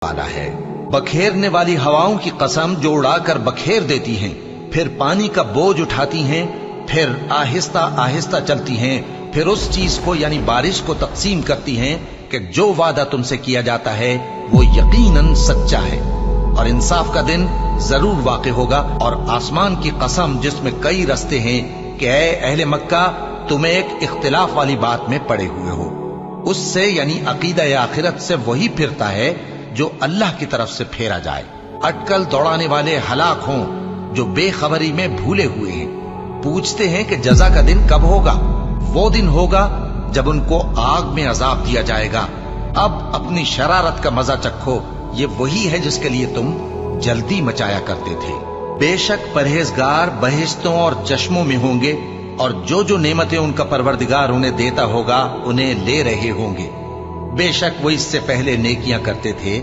वाला है। बखेरने वाली हवाओं की कसम जो उड़ाकर बखेर देती हैं, फिर पानी का बोझ उठाती हैं, फिर आहिस्ता आहिस्ता चलती हैं, फिर उस चीज को यानी बारिश को तकसीम करती हैं कि जो वादा तुमसे किया जाता है वो यकीनन सच्चा है और इंसाफ का दिन जरूर वाक़े होगा। और आसमान की कसम जिसमें कई रस्ते हैं कि ऐ अहले मक्का, तुम्हें एक इख्तिलाफ वाली बात में पड़े हुए हो, उससे यानी अकीदा आखिरत से वही फिरता है जो अल्लाह की तरफ से फेरा जाए। अटकल दौड़ाने वाले हलाक हों जो बेखबरी में भूले हुए हैं। पूछते हैं कि जजा का दिन कब होगा? वो दिन होगा जब उनको आग में अजाब दिया जाएगा। अब अपनी शरारत का मजा चखो, ये वही है जिसके लिए तुम जल्दी मचाया करते थे। बेशक परहेजगार बहिश्तों और चश्मों में होंगे और जो जो नेमतें उनका परवरदिगार उन्हें देता होगा उन्हें ले रहे होंगे। बेशक वो इससे पहले नेकियां करते थे